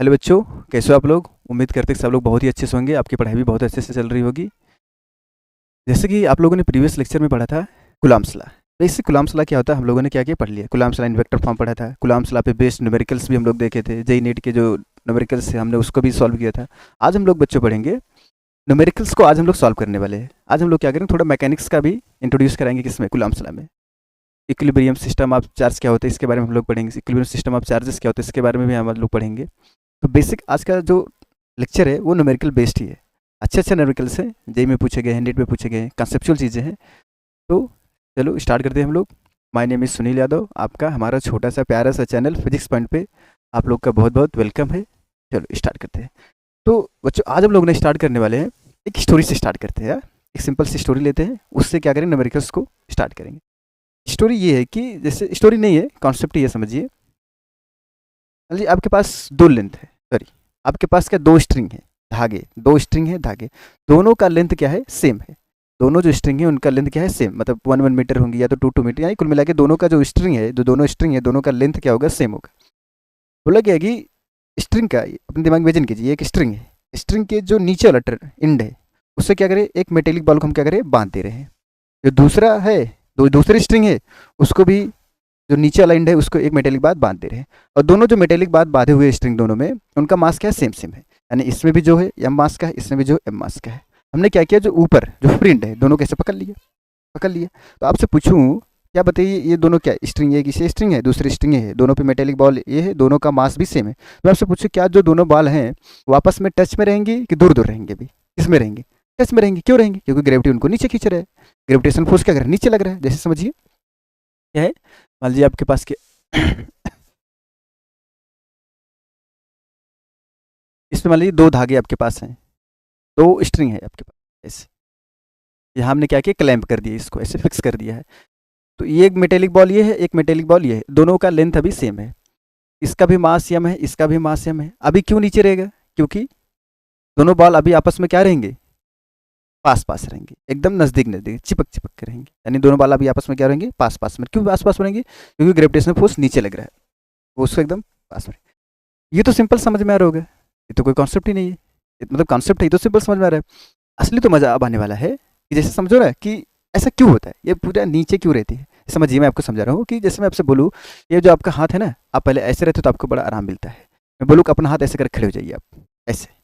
Hello बच्चों, कैसे हो आप लोग। उम्मीद करते हैं कि सब लोग बहुत ही अच्छे से होंगे। आपकी पढ़ाई भी बहुत अच्छे से चल रही होगी। जैसे कि आप लोगों ने प्रीवियस लेक्चर में पढ़ा था Coulomb's law. Basic Coulomb's law क्या होता है हम लोगों ने क्या क्या पढ़ लिया। Coulomb's law in vector form पढ़ा था। कूलम्ब्स लॉ पे बेस्ड न्यूमेरिकल्स भी हम लोग देखे थे। जेई नीट के जो न्यूमेरिकल्स थे हमने उसको भी सॉल्व किया था। आज हम लोग बच्चों पढ़ेंगे न्यूमेरिकल्स को। आज हम लोग सॉल्व करने वाले हैं। आज हम लोग क्या करेंगे, थोड़ा मैकेनिक्स का भी इंट्रोड्यूस कराएंगे। किसमें? कूलम्ब्स लॉ में। इक्विलिब्रियम सिस्टम ऑफ चार्ज क्या होता है इसके बारे में हम लोग पढ़ेंगे। इक्विलिब्रियम सिस्टम ऑफ चार्जेस क्या होता है इसके बारे में भी हम लोग पढ़ेंगे। तो बेसिक आज का जो लेक्चर है वो न्यूमेरिकल बेस्ड ही है। अच्छे अच्छे न्यूमेरिकल्स हैं, जेई में पूछे गए हैं, नीट में पूछे गए हैं, कंसेप्चुअल चीज़ें हैं। तो चलो स्टार्ट करते हैं हम लोग। My name is Sunil Yadav. आपका हमारा छोटा सा प्यारा सा चैनल फिजिक्स पॉइंट पे आप लोग का बहुत बहुत वेलकम है। चलो स्टार्ट करते हैं। तो बच्चों आज हम लोग ने स्टार्ट करने वाले हैं, एक स्टोरी से स्टार्ट करते हैं यार। एक सिंपल सी स्टोरी लेते हैं, उससे क्या करेंगे, न्यूमेरिकल्स को स्टार्ट करेंगे। स्टोरी ये है कि जैसे स्टोरी नहीं है, कॉन्सेप्ट ये समझिए। जी आपके पास दो लेंथ है, सॉरी आपके पास क्या दो स्ट्रिंग है, धागे। दो स्ट्रिंग है, धागे। दोनों का लेंथ क्या है, सेम है। दोनों जो स्ट्रिंग है उनका लेंथ क्या है, सेम। मतलब 1 मीटर होंगी या तो 2 मीटर, यानी कुल मिला के दोनों का जो स्ट्रिंग है, जो दोनों स्ट्रिंग है दोनों का लेंथ क्या होगा, सेम होगा। बोला क्या है कि स्ट्रिंग का अपने दिमाग में इमेजिन कीजिए, एक स्ट्रिंग है। स्ट्रिंग के जो नीचे वाला एंड है उससे क्या करें, एक मेटेलिक बॉल को हम क्या करें, बांध दे रहे हैं। जो दूसरा है, दूसरी स्ट्रिंग है, उसको भी जो नीचे वाला एंड है उसको एक मेटेलिक बात बांध दे रहे हैं। और दोनों जो मेटेलिक बात बांधे हुए स्ट्रिंग दोनों में उनका मास क्या है, सेम सेम है। यानी इसमें भी जो है एम मास का है, इसमें भी जो एम मास का है। हमने क्या किया, जो ऊपर जो फ्रिंड है दोनों कैसे पकड़ लिया, पकड़ लिया। तो आपसे पूछूं, क्या बताइए, ये दोनों क्या स्ट्रिंग है, किसी स्ट्रिंग है, दूसरी स्ट्रिंग है, दोनों पे मेटेलिक बॉल ये है, दोनों का मास भी सेम है। तो आपसे पूछूं, क्या जो दोनों बॉल हैं वो आपस में टच में रहेंगी कि दूर दूर रहेंगे? भी किस में रहेंगे, टच में रहेंगे। क्यों रहेंगे? क्योंकि ग्रेविटी उनको नीचे खींच रहा है। ग्रेविटेशन फोर्स क्या कर रहा है, नीचे लग रहा है। जैसे समझिए क्या है, मान लीजिए आपके पास के इसमें मान लीजिए दो धागे आपके पास हैं, दो स्ट्रिंग है आपके पास ऐसे। यहाँ हमने क्या किया, क्लैंप कर दिया, इसको ऐसे फिक्स कर दिया है। तो ये एक मेटेलिक बॉल ये है, एक मेटेलिक बॉल ये है, दोनों का लेंथ अभी सेम है। इसका भी मास यम है, इसका भी मास यम है। अभी क्यों नीचे रहेगा? क्योंकि दोनों बॉल अभी आपस में क्या रहेंगे, पास पास रहेंगे, एकदम नजदीक नजदीक, चिपक चिपक के रहेंगे। यानी दोनों बॉल अभी आपस में क्या रहेंगे, पास पास में। क्यों पास पास में रहेंगे? क्योंकि ग्रेविटेशनल फोर्स नीचे लग रहा है, वो उसको एकदम पास में। ये तो सिंपल समझ में आ रहा होगा, ये तो कोई कॉन्सेप्ट ही नहीं है। मतलब कॉन्सेप्ट है, ये तो सिंपल समझ में आ रहा है। असली तो मजा अब आने वाला है कि जैसे समझो ना कि ऐसा क्यों होता है, ये पूरा नीचे क्यों रहती है। समझिए मैं आपको समझा रहा हूँ कि जैसे मैं आपसे बोलूँ, ये जो आपका हाथ है ना, आप पहले ऐसे रहते तो आपको बड़ा आराम मिलता है। मैं बोलूँ कि अपना हाथ ऐसे कर खड़े हो जाइए आप, ऐसे।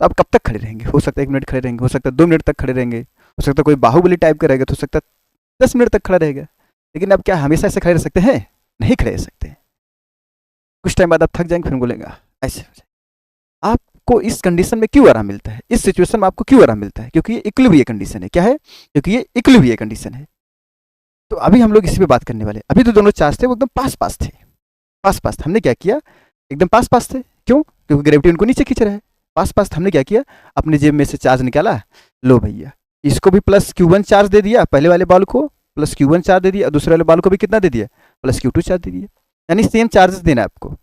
तो आप कब तक खड़े रहेंगे? हो सकता है 1 मिनट खड़े रहेंगे, हो सकता है 2 मिनट तक खड़े रहेंगे, हो सकता है कोई बाहुबली टाइप का रहेगा तो हो सकता है 10 मिनट तक खड़ा रहेगा। लेकिन आप क्या हमेशा ऐसे खड़े रह सकते हैं? नहीं खड़े रह सकते। कुछ टाइम बाद आप थक जाएंगे, फिर बोलेंगे ऐसे हो जाए। आपको इस कंडीशन में क्यों आराम मिलता है, इस सिचुएशन में आपको क्यों आराम मिलता है? क्योंकि ये इक्विलिब्रियम कंडीशन है। क्या है? क्योंकि ये इक्विलिब्रियम कंडीशन है। तो अभी हम लोग इसी पे बात करने वाले। अभी तो दोनों चार्ज थे वो एकदम पास पास थे, पास पास। हमने क्या किया, एकदम पास पास थे। क्यों? क्योंकि ग्रेविटी उनको नीचे खींच रहा है। पास पास हमने क्या किया, अपने जेब में से चार्ज निकाला। लो भैया, इसको भी प्लस Q1 चार्ज दे दिया, पहले वाले बॉल को प्लस Q1 चार्ज दे दिया, और दूसरे वाले बॉल को भी कितना दे दिया, प्लस Q2 चार्ज दे दिया। यानी सेम चार्जेस देना है आपको,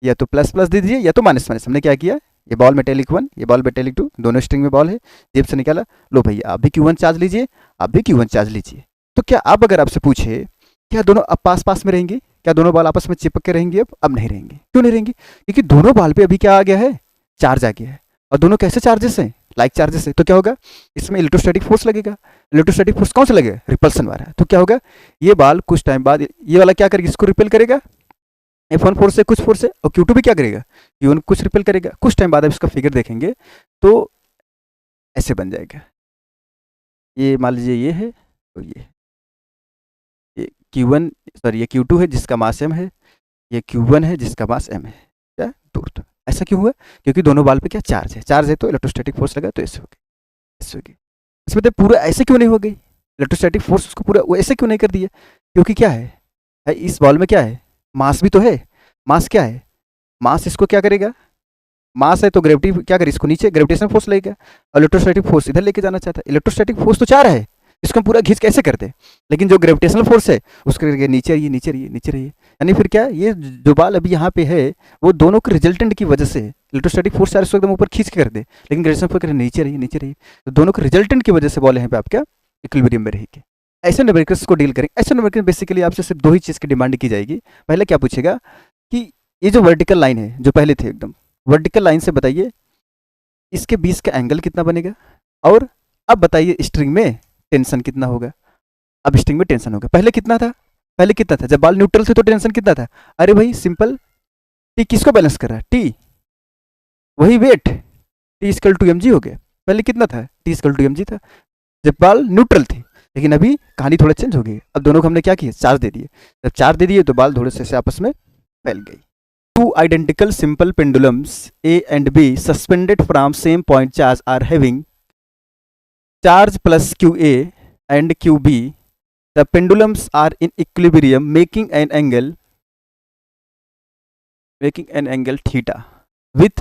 या तो प्लस प्लस दे दीजिए या तो माइनस माइनस। हमने क्या किया, ये बॉल मेटेलिक 1, ये बॉल मेटेलिक 2, दोनों स्ट्रिंग में बॉल है, जेब से निकाला। लो भैया आप भी Q1 चार्ज लीजिए, आप भी Q1 चार्ज लीजिए। तो क्या अब अगर आपसे पूछे, क्या दोनों अब पास पास में रहेंगे? क्या दोनों बॉल आपस में चिपक के रहेंगे? अब नहीं रहेंगे। क्यों नहीं रहेंगे? क्योंकि दोनों बॉल पे अभी क्या आ गया है, चार्ज आ गया है। और दोनों कैसे चार्जेस हैं, लाइक चार्जेस है। तो क्या होगा, इसमें इलेक्ट्रोस्टैटिक फोर्स लगेगा। इलेक्ट्रोस्टैटिक फोर्स कौन सा लगेगा, रिपल्सन वाला। तो क्या होगा, ये बॉल कुछ टाइम बाद ये वाला क्या करेगा, इसको रिपेल करेगा F1 फोर्स से, कुछ फोर्स से। और Q2 भी क्या करेगा, Q1 कुछ रिपेल करेगा। कुछ टाइम बाद आप इसका फिगर देखेंगे तो ऐसे बन जाएगा। ये मान लीजिए ये है, और ये Q1 सॉरी ये Q2 है जिसका मास m है, ये Q1 है जिसका मास m है। क्या दूर तो ऐसा क्यों हुआ? क्योंकि दोनों बॉल पे क्या चार्ज है, चार्ज है तो इलेक्ट्रोस्टैटिक फोर्स लगा, तो ऐसे हो गई, ऐसे हो गई। इसमें तो पूरा ऐसे क्यों नहीं हो गई, इलेक्ट्रोस्टैटिक फोर्स उसको पूरा वो ऐसे क्यों नहीं कर दिया? क्योंकि क्या है भाई, इस बॉल में क्या है, मास भी तो है। मास क्या है, मास इसको क्या करेगा, मास है तो ग्रेविटी क्या करे, इसको नीचे ग्रेविटेशन फोर्स लेगा, और इलेक्ट्रोस्टैटिक फोर्स इधर लेके जाना चाहता है। इलेक्ट्रोस्टैटिक फोर्स तो चार है, इसको हम पूरा खींच कैसे करते, लेकिन जो ग्रेविटेशनल फोर्स है उसके नीचे रहिए, नीचे रहिए, नीचे रहिए। यानी फिर क्या, ये जो बाल अभी यहाँ पे है वो दोनों के रिजल्टेंट की वजह से इलेक्ट्रोस्टैटिक फोर्स चार इसको एकदम ऊपर खींच के कर दे, लेकिन ग्रेविटेशनल फोर्स नीचे रहिए, नीचे रहिए। तो दोनों के रिजल्टेंट की वजह से बॉल यहाँ पे आपका इक्विलिब्रियम में रहेगी। ऐसे न्यूमेरिकल्स को डील करेंगे। ऐसे न्यूमेरिकल बेसिकली आपसे सिर्फ दो ही चीज़ की डिमांड की जाएगी। पहले क्या पूछेगा कि ये जो वर्टिकल लाइन है जो पहले थे एकदम, वर्टिकल लाइन से बताइए इसके बीच का एंगल कितना बनेगा, और अब बताइए स्ट्रिंग में टेंशन कितना होगा। अब स्ट्रिंग में टेंशन होगा, पहले कितना था, पहले कितना था जब बाल न्यूट्रल थे तो टेंशन कितना था, अरे भाई सिंपल, टी किसको बैलेंस कर रहा है, टी, वही weight, T equal to M G हो गया। पहले कितना था, T equal to M G था जब बाल न्यूट्रल थे, लेकिन अभी कहानी थोड़ा चेंज हो गई। अब दोनों को हमने क्या किया, चार्ज दे दिए, जब चार्ज दे दिए तो बाल थोड़े से आपस में फैल गई। Two identical simple pendulums A and B suspended from same point charge are having charge plus Q A and Q B, the pendulums are in equilibrium making an angle theta with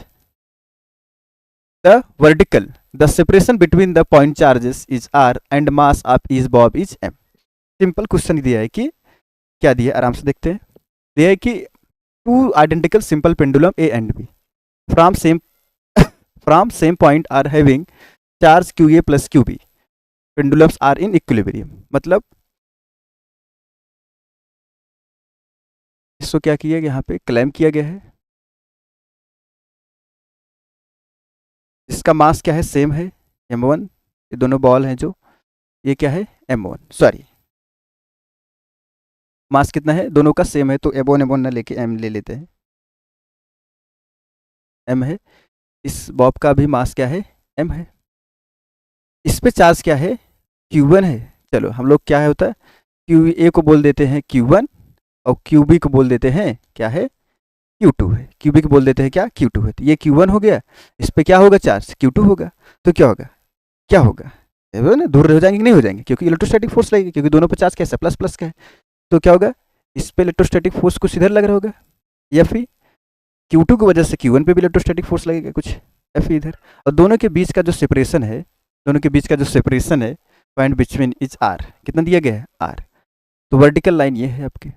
the vertical, the separation between the point charges is r and mass of each bob is m। Simple question दिया है कि क्या दिया है, आराम से देखते हैं। दिया है कि two identical simple pendulum A and B from same point are having charge Q A plus Q B, pendulums are in equilibrium. मतलब इसको क्या किया गया, यहाँ पे क्लेम किया गया है, इसका मास क्या है, सेम है m1, ये दोनों बॉल हैं जो, ये क्या है m1, सॉरी मास कितना है, दोनों का सेम है, तो m1 ना लेके m ले लेते हैं, m है। इस बॉब का भी मास क्या है, m है। इस पे चार्ज क्या है, q1 है। चलो हम लोग क्या है होता है, qa को बोल देते हैं q1 और qb को बोल देते हैं क्या है, Q2 है। QB को बोल देते हैं क्या, Q2 है। तो ये Q1 हो गया, इस पे क्या होगा चार्ज, Q2 होगा। तो क्या होगा, क्या होगा ना, दूर हो जाएंगे कि नहीं हो जाएंगे, क्योंकि इलेक्ट्रोस्टैटिक फोर्स लगेगी, क्योंकि दोनों पे चार्ज कैसा प्लस प्लस का है। तो क्या होगा, इस पे इलेक्ट्रोस्टैटिक फोर्स कुछ इधर लग रहा होगा, या फिर Q2 की वजह से Q1 पे भी इलेक्ट्रोस्टैटिक फोर्स लगेगा कुछ, या फिर इधर। और दोनों के बीच का जो सेपरेशन है, दोनों के बीच का जो सेपरेशन है पॉइंट बिटवीन इज आर, कितना दिया गया है, आर। तो वर्टिकल लाइन ये है आपकी,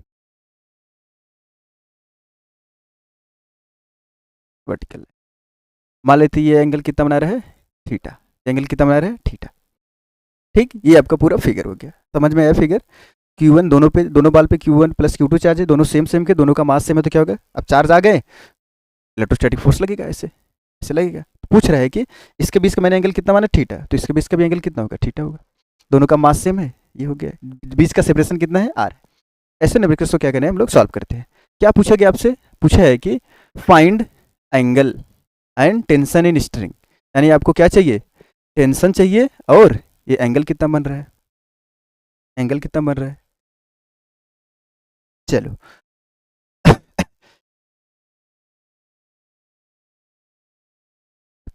वर्टिकल। मान लेते ये एंगल कितना बना रहा है, थीटा, एंगल कितना बना रहा है, थीटा। ठीक, ये आपका पूरा फिगर हो गया, समझ में आया फिगर। Q1 दोनों पे, दोनों बाल पे Q1 प्लस Q2 चार्ज है, दोनों सेम सेम के, दोनों का मास सेम है, तो क्या होगा, अब चार्ज आ गए, इलेक्ट्रोस्टैटिक फोर्स लगेगा, ऐसे ऐसे लगेगा। पूछ रहा है कि इसके बीच का मैंने एंगल कितना माना, थीटा, तो इसके बीच का भी एंगल कितना होगा, थीटा होगा। दोनों का मास सेम है, ये हो गया, बीच का सेपरेशन कितना है, आर। ऐसे ना को क्या करें हम लोग, सॉल्व करते हैं। क्या पूछा गया आपसे, पूछा है कि find angle and tension in string, यानी आपको क्या चाहिए, टेंशन चाहिए, और ये एंगल कितना बन रहा है, एंगल कितना बन रहा है। चलो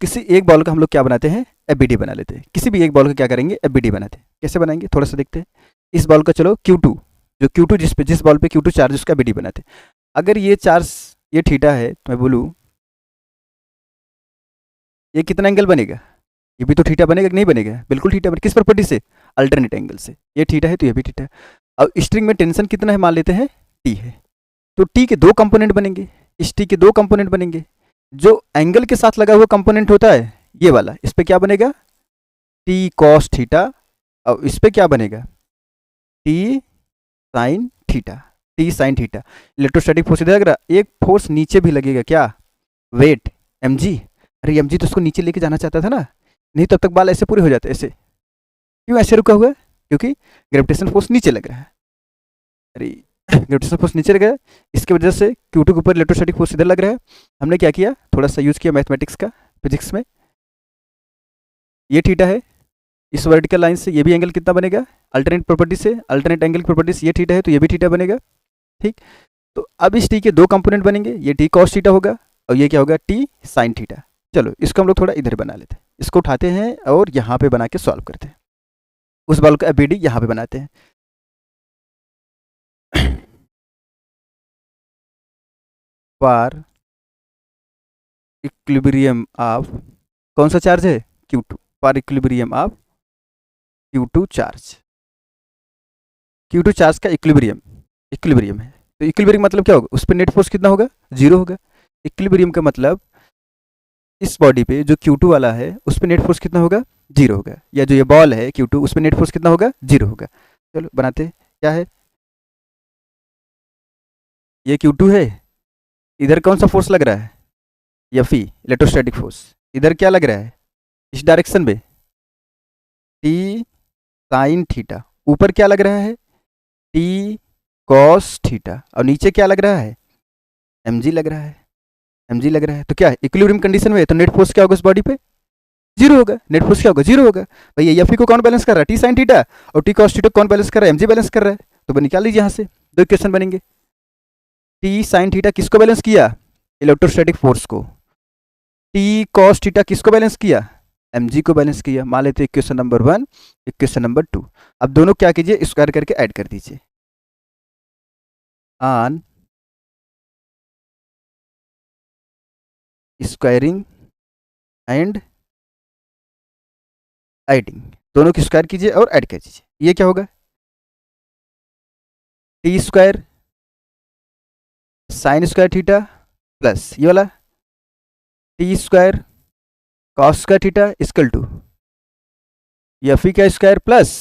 किसी एक बॉल का हम लोग क्या बनाते हैं, एफबीडी बना लेते हैं। किसी भी एक बॉल का क्या करेंगे, एफबीडी बनाते हैं। कैसे बनाएंगे थोड़ा सा देखते हैं। इस बॉल का चलो Q2, जो Q2 जिस बॉल पे Q2 चार्ज, उसका एफबीडी बनाते हैं। अगर ये चार्ज ये थीटा है, तो मैं बोलूँ ये कितना एंगल बनेगा, ये भी तो थीटा बनेगा कि नहीं बनेगा, बिल्कुल थीटा बनेगा। किस प्रॉपर्टी से, अल्टरनेट एंगल से। ये थीटा है तो ये भी थीटा है। अब स्ट्रिंग में टेंशन कितना है, मान लेते हैं टी है, तो टी के दो कंपोनेंट बनेंगे, इस टी के दो कंपोनेंट बनेंगे। जो एंगल के साथ लगा हुआ कंपोनेंट होता है ये वाला, इस पे क्या बनेगा, टी कॉस थीटा, और इस पे क्या बनेगा, T sine theta, T sine theta. Electrostatic force इधर लग रहा, एक फोर्स नीचे भी लगेगा, क्या, वेट mg। अरे mg तो उसको नीचे लेके जाना चाहता था ना, नहीं तब तक बाल ऐसे पूरे हो जाते, ऐसे क्यों ऐसे रुका हुआ है, क्योंकि ग्रेविटेशन फोर्स नीचे लग रहा है। अरे ग्रेविटेशन फोर्स नीचे लग रहा है, इसकी वजह से Q2 के ऊपर इलेक्ट्रोस्टैटिक फोर्स इधर लग रहा है। हमने क्या किया, थोड़ा सा यूज किया मैथमेटिक्स का, फिजिक्स में। ये थीटा है, इस वर्टिकल लाइन से ये भी एंगल कितना बनेगा, अल्टरनेट प्रॉपर्टी से, अल्टरनेट एंगल प्रॉपर्टी से ये थीटा है तो ये भी थीटा बनेगा। ठीक, तो अब इस टी के दो कंपोनेंट बनेंगे, ये टी कॉस थीटा होगा और ये क्या होगा, टी साइन थीटा। चलो इसको हम लोग थोड़ा इधर बना लेते हैं, इसको उठाते हैं और यहाँ पे बना के सॉल्व करते हैं। उस बॉल का एफबीडी यहाँ पे बनाते हैं। पार इक्विलिब्रियम ऑफ, कौन सा चार्ज है, Q2, पार equilibrium of Q2 charge, Q2 charge का इक्विलिब्रियम है। तो इक्विलिब्रियम मतलब क्या होगा, उस पर नेट फोर्स कितना होगा, जीरो होगा। इक्विलिब्रियम का मतलब इस बॉडी पे जो Q2 वाला है उस पर नेट फोर्स कितना होगा, जीरो होगा, या जो ये बॉल है Q2 उस पर नेट फोर्स कितना होगा, जीरो होगा। चलो बनाते, क्या है, ये Q2 है, इधर कौन सा फोर्स लग रहा है, एफ ई इलेक्ट्रोस्टैटिक फोर्स, इधर क्या लग रहा है इस डायरेक्शन में, टी साइन थीटा, ऊपर क्या लग रहा है टी कॉस थीटा, और नीचे क्या लग रहा है एम जी लग रहा है, एम जी लग रहा है। तो क्या है इक्विलिब्रियम कंडीशन में, तो नेट फोर्स क्या होगा उस बॉडी पे, जीरो होगा। नेट फोर्स क्या होगा, जीरो होगा। भैया एफ ई को कौन बैलेंस कर रहा है, टी साइन थीटा, और टी कॉस थीटा कौन बैलेंस कर रहा है, एम जी बैलेंस कर रहा है। तो निकाल लीजिए यहाँ से, दो इक्वेशन बनेंगे। टी साइन थीटा किसको बैलेंस किया, इलेक्ट्रोस्टैटिक फोर्स को। टी कॉस थीटा किसको बैलेंस किया, एम जी को बैलेंस किया। मान लेते इक्वेशन नंबर 1, इक्वेशन नंबर 2। अब दोनों क्या कीजिए, स्क्वायर करके ऐड कर दीजिए। ऑन स्क्वायरिंग एंड एडिंग, दोनों की स्क्वायर कीजिए और ऐड कर दीजिए। ये क्या होगा, T square sine square theta plus ये वाला T square cos square theta equal to F E का स्क्वायर प्लस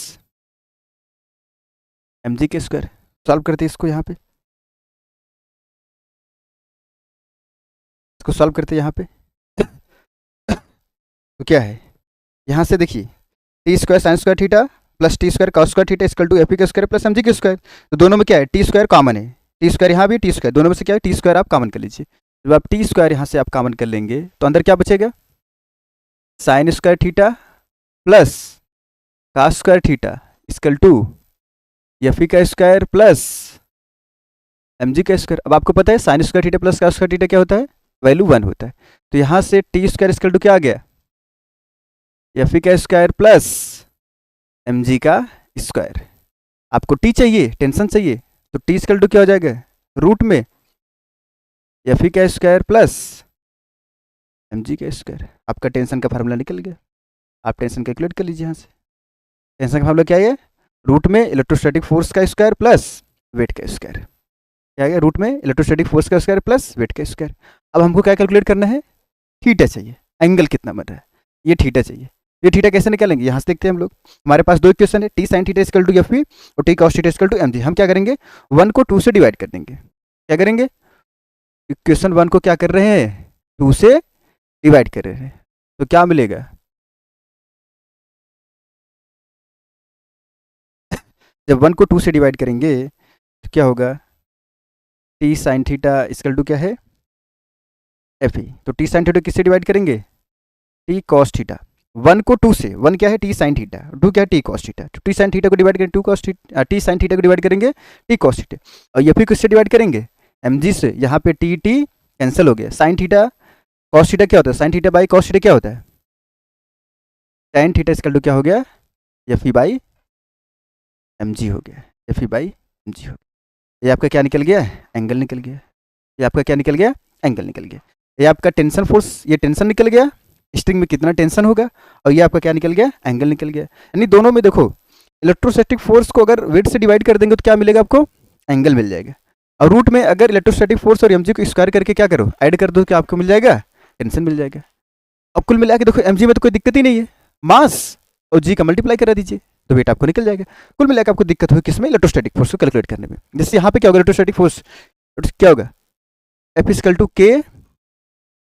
एम जी के स्क्वायर। सॉल्व करते हैं इसको, यहाँ पे इसको सॉल्व करते हैं यहाँ पे। तो क्या है, यहाँ से देखिए T square sine square theta plus T square cos square theta equal to F E का स्क्वायर प्लस एम जी के स्क्वायर। तो दोनों में क्या है, टी स्क्वायर कॉमन है, टी स्क्वायर यहाँ भी टी स्क्वायर, दोनों में से क्या है टी स्क्वायर आप कॉमन कर लीजिए। जब आप टी स्क्वायर यहाँ से आप कॉमन कर लेंगे तो अंदर क्या बचेगा, sine square theta plus cos square theta equal to F E का स्क्वायर प्लस एम जी का स्क्वायर। अब आपको पता है sign square theta plus cos square theta क्या होता है, वैल्यू 1 होता है। तो यहाँ से टी स्क्वायर इक्वल टू क्या आ गया, एफ ई का स्क्वायर प्लस एम जी का स्क्वायर। आपको टी चाहिए, टेंशन चाहिए, तो टी इक्वल टू क्या हो जाएगा, रूट में एफ ई का स्क्वायर प्लस एम जी का स्क्वायर। आपका टेंशन का फार्मूला निकल गया, आप टेंशन कैलकुलेट कर लीजिए यहाँ से। टेंशन का फार्मूला क्या है, रूट में इलेक्ट्रोस्टैटिक फोर्स का स्क्वायर प्लस वेट का स्क्वायर। क्या है, रूट में इलेक्ट्रोस्टैटिक फोर्स का स्क्वायर प्लस वेट का स्क्वायर। अब हमको क्या कैलकुलेट करना है, थीटा चाहिए, एंगल कितना बन रहा है, ये थीटा चाहिए। ये थीटा कैसे निकालेंगे, यहाँ से देखते हैं हम लोग। हमारे पास दो इक्वेशन है, T sine theta equal to F E और T cos theta equal to M G. हम क्या करेंगे, 1 को 2 से डिवाइड कर देंगे। क्या करेंगे, इक्वेशन 1 को क्या कर रहे हैं, 2 से डिवाइड कर रहे हैं। तो क्या मिलेगा, जब 1 को 2 से डिवाइड करेंगे तो क्या होगा, T sine theta equal to क्या है एफ ई। तो टी साइन थीटा किससे डिवाइड करेंगे, टी कॉस थीटा। 1 को 2 से, 1 क्या है टी साइन थीटा, 2 क्या है टी कॉस थीटा। तो टी साइन थीटा को डिवाइड करेंगे to cos theta, T sine theta को डिवाइड करेंगे टी कॉस थीटा। और ये फिर किससे डिवाइड करेंगे, एम जी से। यहाँ पे टी टी कैंसिल हो गया, साइन थीटा कॉस थीटा क्या होता है, sine theta by cos theta क्या होता है, टेन थीटा इक्वल टू क्या हो गया, F E by M G हो गया, F E by M G हो गया। ये आपका क्या निकल गया, एंगल निकल गया। ये आपका क्या निकल गया, एंगल निकल गया। ये आपका टेंशन फोर्स, ये टेंशन निकल गया, स्ट्रिंग में कितना टेंशन होगा, और ये आपका क्या निकल गया, एंगल निकल गया। यानी दोनों में देखो, इलेक्ट्रोस्टैटिक फोर्स को अगर वेट से डिवाइड कर देंगे तो क्या मिलेगा आपको, एंगल मिल जाएगा। और रूट में अगर इलेक्ट्रोस्टैटिक फोर्स और एमजी को स्क्वायर करके क्या करो, ऐड कर दो, क्या आपको मिल जाएगा, टेंशन मिल जाएगा। अब कुल मिला के देखो, एमजी में तो कोई दिक्कत ही नहीं है, मास और जी का मल्टीप्लाई करा दीजिए तो वेट आपको निकल जाएगा। कुल मिलाकर आपको दिक्कत होगी किसमें, इलेक्ट्रोस्टैटिक फोर्स को कैलकुलेट करने में। जैसे यहाँ पे क्या होगा, इलेक्ट्रोस्टैटिक फोर्स क्या होगा, F equal to K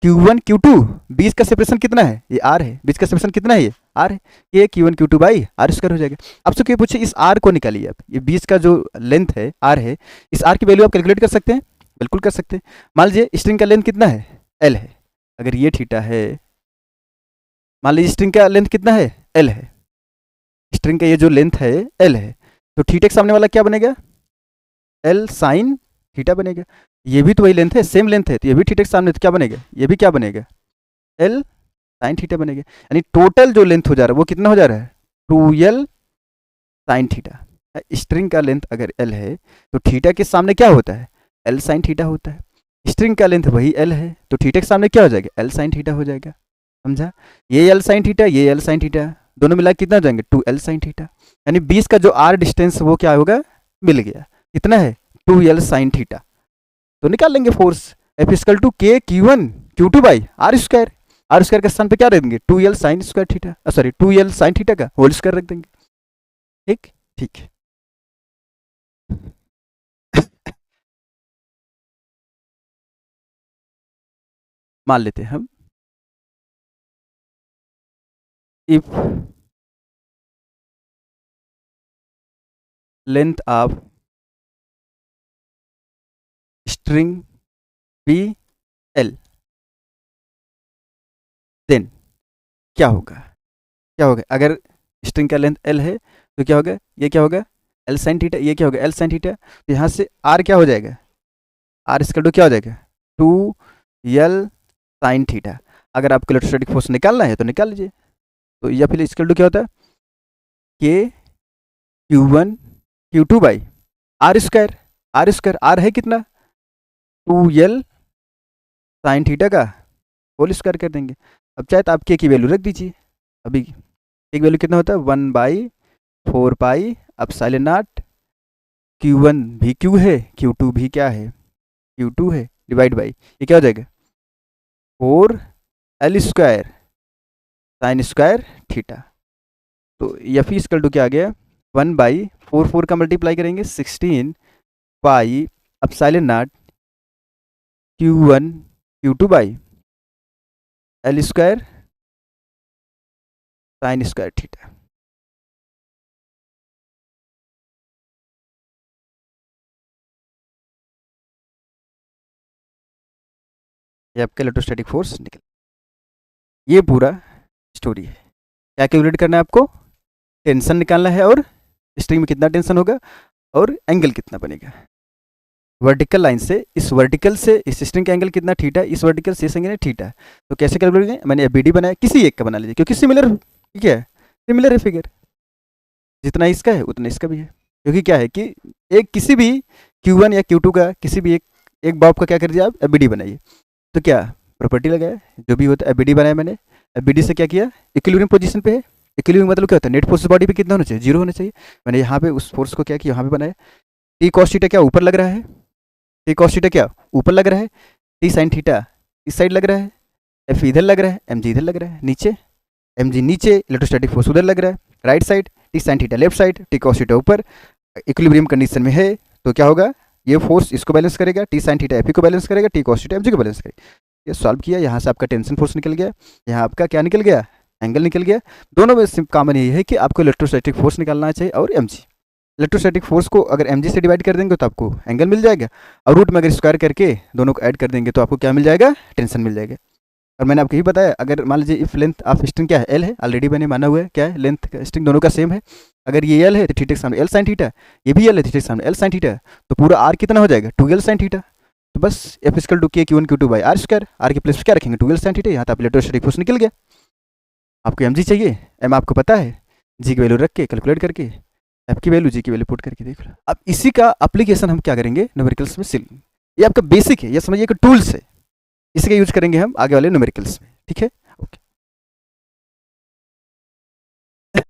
Q1 Q2, बीच का सेपरेशन कितना है, ये R है, बीच का सेपरेशन कितना है, ये R है, ये Q1 Q2 by R square हो जाएगा। अब से पूछे इस R को निकालिए आप, ये बीच का जो लेंथ है R है, इस R की वैल्यू आप कैलकुलेट कर सकते हैं, बिल्कुल कर सकते हैं। मान लीजिए स्ट्रिंग का लेंथ कितना है, L है, अगर ये थीटा है, मान लीजिए स्ट्रिंग का लेंथ कितना है, L है, स्ट्रिंग का ये जो लेंथ है L है, तो थीटा के सामने वाला क्या बनेगा, L साइन थीटा बनेगा। ये भी तो वही लेंथ है, सेम लेंथ है, तो ये भी थीटा के सामने, तो क्या बनेगा, ये भी क्या बनेगा, L साइन थीटा बनेगा। यानी टोटल जो लेंथ हो जा रहा है वो कितना हो जा रहा है, 2L साइन थीटा। स्ट्रिंग का लेंथ अगर L है तो थीटा के सामने क्या होता है, L साइन थीटा होता है। स्ट्रिंग का लेंथ वही L है तो थीटा के सामने क्या हो जाएगा, L साइन थीटा हो जाएगा। समझा, ये L साइन थीटा, ये L साइन थीटा, दोनों मिला कितना हो जाएंगे, 2L साइन थीटा। यानी 20 का जो R डिस्टेंस वो क्या होगा, मिल गया। कितना है, 2L साइन थीटा। तो निकाल लेंगे force, F equal to K Q1 Q2 by R square. R square के स्थान पे क्या रख देंगे, 2L sine square theta, sorry 2L sine theta का होल स्क्वायर रख देंगे। ठीक ठीक है। मान लेते हैं हम if length of string be L, then क्या होगा, क्या होगा अगर स्ट्रिंग का लेंथ एल है तो क्या होगा, ये क्या होगा एल साइन थीटा, ये क्या होगा एल साइन थीटा, तो यहाँ से आर क्या हो जाएगा, आर इसका टू क्या हो जाएगा 2 एल साइन थीटा। अगर आपको इलेक्ट्रोस्टैटिक फोर्स निकालना है तो निकाल लीजिए, तो या फिर इसका टू क्या होता है के Q1 Q2 by R square, are है कितना 2L साइन थीटा का होल स्क्वायर कर देंगे। अब चाहे तो आप के की वैल्यू रख दीजिए, अभी एक वैल्यू कितना होता है 1/4 पाई एप्सिलॉन नॉट, Q1 भी Q है Q2 भी क्या है Q2 है, डिवाइड बाई ये क्या हो जाएगा 4L square sine square theta. तो एफ इक्वल टू क्या आ गया 1/4 का मल्टीप्लाई करेंगे 16 pi epsilon not Q1 Q2 by L square sine square theta. ये आपका इलेक्ट्रोस्टैटिक फोर्स निकल, ये पूरा स्टोरी है। क्या कैलकुलेट करना है आपको, टेंशन निकालना है और स्ट्रिंग में कितना टेंशन होगा और एंगल कितना बनेगा। वर्टिकल लाइन से इस वर्टिकल से इस स्ट्रिंग का एंगल कितना थीटा, इस वर्टिकल से इस एंगल थीटा। तो कैसे कैलकुलेट करेंगे, मैंने बीडी बनाया, किसी एक का बना लीजिए क्योंकि सिमिलर, ठीक है सिमिलर है फिगर, जितना इसका है उतना इसका भी है। क्योंकि क्या है कि एक किसी भी Q1 या Q2 का किसी भी एक बॉब का क्या कर दिया आप एबीडी बनाइए, तो क्या प्रॉपर्टी लगाया जो भी होता है एबीडी बनाया मैंने, एबीडी से क्या किया इक्विलिब्रियम पोजीशन पे है। इक्विलिब्रियम मतलब क्या होता है नेट फोर्स बॉडी पे कितना होना चाहिए, 0 होना चाहिए। मैंने यहाँ पे उस फोर्स को क्या किया यहाँ पे बनाया, टी कॉस थीटा क्या ऊपर लग रहा है, टी कॉस थीटा क्या ऊपर लग रहा है, टी साइन थीटा इस साइड लग रहा है, एफ इधर लग रहा है, एम जी इधर लग रहा है, नीचे एम जी नीचे, इलेक्ट्रोस्टैटिक फोर्स उधर लग रहा है right side, T sine theta left side, T cos theta ऊपर, इक्विलिब्रियम कंडीशन में है तो क्या होगा ये फोर्स इसको बैलेंस करेगा, टी साइन थीटा एफ को बैलेंस करेगा, T cos theta M G को बैलेंस करेगा। ये सॉल्व किया, यहाँ से आपका टेंशन फोर्स निकल गया, यहाँ आपका क्या निकल गया एंगल निकल गया। दोनों में कॉमन यही है कि आपको इलेक्ट्रोस्टैटिक फोर्स निकालना चाहिए और एम जी। इलेक्ट्रोस्टैटिक फोर्स को अगर एम से डिवाइड कर देंगे तो आपको एंगल मिल जाएगा, और रूट में अगर स्क्वायर करके दोनों को ऐड कर देंगे तो आपको क्या मिल जाएगा टेंशन मिल जाएगा। और मैंने आपको यही बताया, अगर मान लीजिए इफ लेंथ ऑफ स्ट्रिंग क्या है एल है, ऑलरेडी मैंने माना हुआ है क्या है लेंथ का स्ट्रिंग दोनों का सेम है। अगर ये एल है तो थीटा के सामने एल साइन थीटा, ये भी एल है थीटा के सामने एल साइन थीटा, तो पूरा आर कितना हो जाएगा 2L साइन थीटा। तो बस F equal to K Q1 Q2 by R square, R के प्लेस क्या रखेंगे 2L साइन थीटा। यहाँ तो आप इलेक्ट्रोस्टैटिक फोर्स निकल गया। आपको एम जी चाहिए, एम आपको पता है, जी की वैल्यू रख के कैलकुलेट करके एफ की वैल्यू जी की वैल्यू पुट करके देख लो। अब इसी का एप्लीकेशन हम क्या करेंगे न्यूमेरिकल्स में ये आपका बेसिक है, ये समझिए कि टूल्स है, इसी का यूज करेंगे हम आगे वाले न्यूमेरिकल्स में, ठीक है।